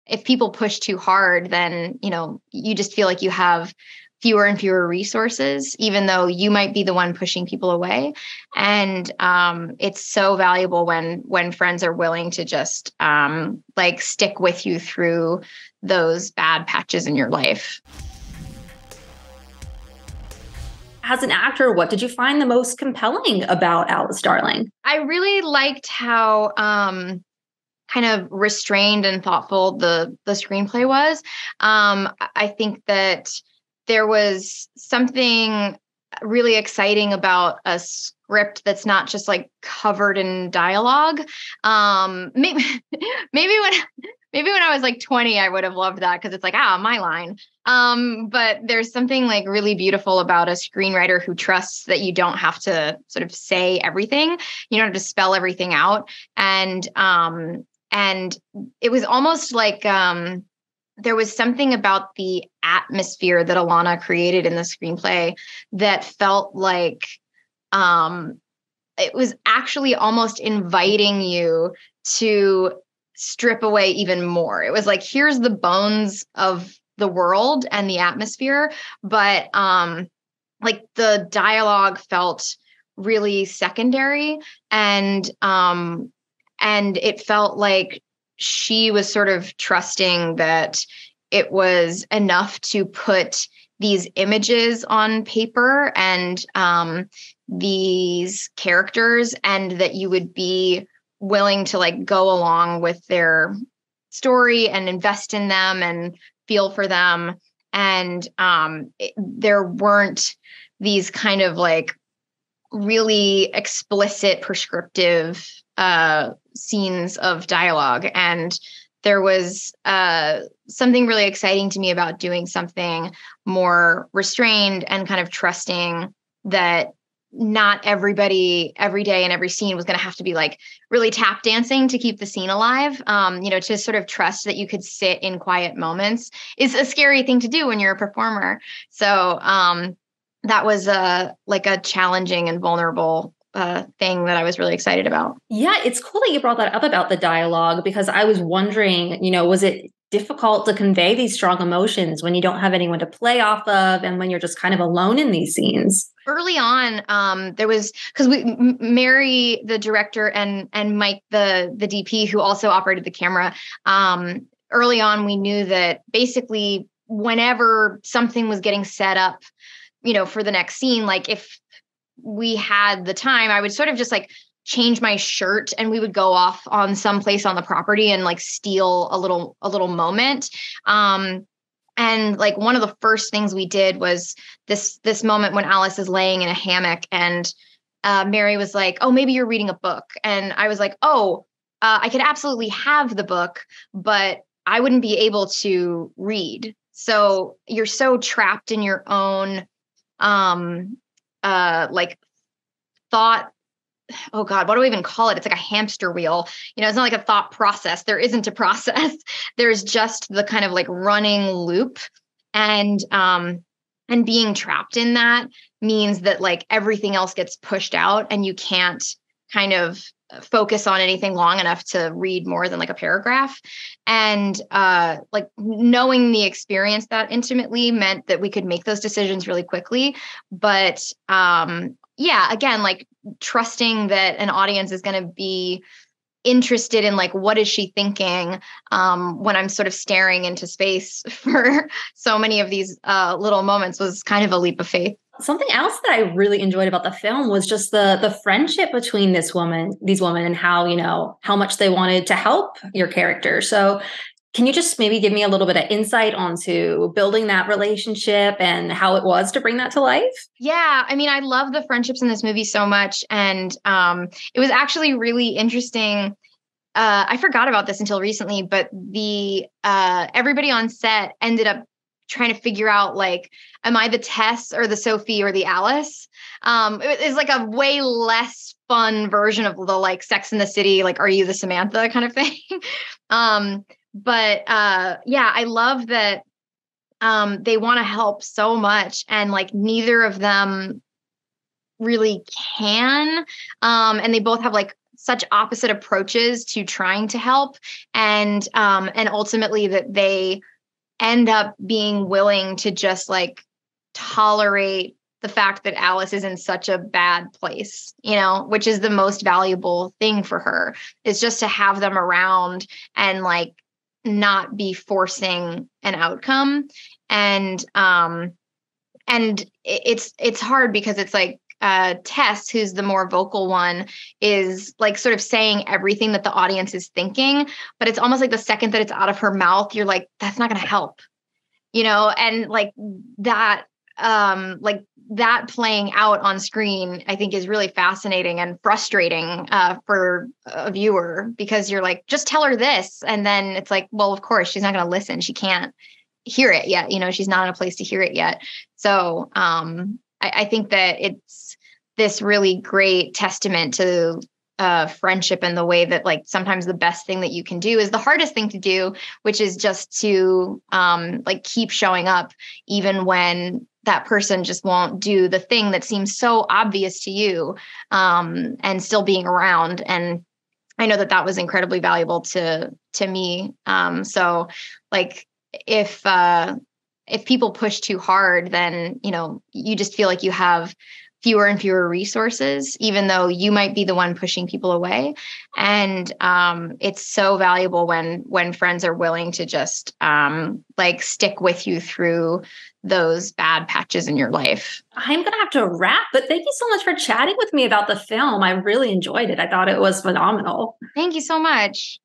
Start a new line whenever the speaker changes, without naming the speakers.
if people push too hard, then, you just feel like you have fewer and fewer resources, even though you might be the one pushing people away. And it's so valuable when friends are willing to just like stick with you through those bad patches in your life.
As an actor, what did you find the most compelling about Alice Darling?
I really liked how kind of restrained and thoughtful the screenplay was. I think that there was something really exciting about a script that's not just like covered in dialogue. Maybe when I was like 20, I would have loved that because it's like, my line. But there's something like really beautiful about a screenwriter who trusts that you don't have to sort of say everything. You don't have to spell everything out. And it was almost like there was something about the atmosphere that Alana created in the screenplay that felt like it was actually almost inviting you to strip away even more. It was like, here's the bones of the world and the atmosphere, but like the dialogue felt really secondary, and it felt like she was sort of trusting that it was enough to put these images on paper and these characters, and that you would be willing to like go along with their story and invest in them and feel for them. And there weren't these kind of like really explicit prescriptive scenes of dialogue. And there was something really exciting to me about doing something more restrained and kind of trusting that not everybody every day in every scene was going to have to be like really tap dancing to keep the scene alive. To sort of trust that you could sit in quiet moments is a scary thing to do when you're a performer. So that was like a challenging and vulnerable thing that I was really excited about.
Yeah, it's cool that you brought that up about the dialogue, because I was wondering, was it difficult to convey these strong emotions when you don't have anyone to play off of and when you're just kind of alone in these scenes?
Early on, there was, because Mary, the director, and Mike, the DP, who also operated the camera. Early on, we knew that basically whenever something was getting set up, for the next scene, like if we had the time, I would sort of just like change my shirt and we would go off on some place on the property and like steal a little moment. And like one of the first things we did was this moment when Alice is laying in a hammock, and Mary was like, "Oh, maybe you're reading a book." And I was like, "Oh, I could absolutely have the book, but I wouldn't be able to read." So you're so trapped in your own like thought. Oh God, what do I even call it? It's like a hamster wheel. It's not like a thought process. There isn't a process. There's just the kind of like running loop. And being trapped in that means that like everything else gets pushed out and you can't kind of focus on anything long enough to read more than like a paragraph. And like knowing the experience that intimately meant that we could make those decisions really quickly. But yeah, again, like trusting that an audience is going to be interested in like, what is she thinking when I'm sort of staring into space for so many of these little moments was kind of a leap of faith.
Something else that I really enjoyed about the film was just the friendship between these women, and how much they wanted to help your character. So can you just maybe give me a little bit of insight onto building that relationship and how it was to bring that to life?
Yeah, I mean, I love the friendships in this movie so much. And it was actually really interesting. I forgot about this until recently, but the everybody on set ended up trying to figure out, like, am I the Tess or the Sophie or the Alice? It's like a way less fun version of the like Sex in the City, like, are you the Samantha kind of thing? But yeah, I love that they want to help so much, and like neither of them really can. And they both have like such opposite approaches to trying to help, and ultimately that they end up being willing to just like tolerate the fact that Alice is in such a bad place, which is the most valuable thing for her, is just to have them around and like not be forcing an outcome. And it's hard because it's like Tess, who's the more vocal one, is like sort of saying everything that the audience is thinking, but it's almost like the second that it's out of her mouth, you're like, that's not going to help, and that playing out on screen, I think, is really fascinating and frustrating for a viewer, because you're like, just tell her this. And then it's like, well, of course, she's not going to listen. She can't hear it yet. She's not in a place to hear it yet. So I think that it's this really great testament to friendship, and the way that like sometimes the best thing that you can do is the hardest thing to do, which is just to like keep showing up even when that person just won't do the thing that seems so obvious to you, and still being around. And I know that was incredibly valuable to me. So like if people push too hard, then, you just feel like you have fewer and fewer resources, even though you might be the one pushing people away. And it's so valuable when friends are willing to just like stick with you through those bad patches in your life.
I'm going to have to wrap, but thank you so much for chatting with me about the film. I really enjoyed it. I thought it was phenomenal.
Thank you so much.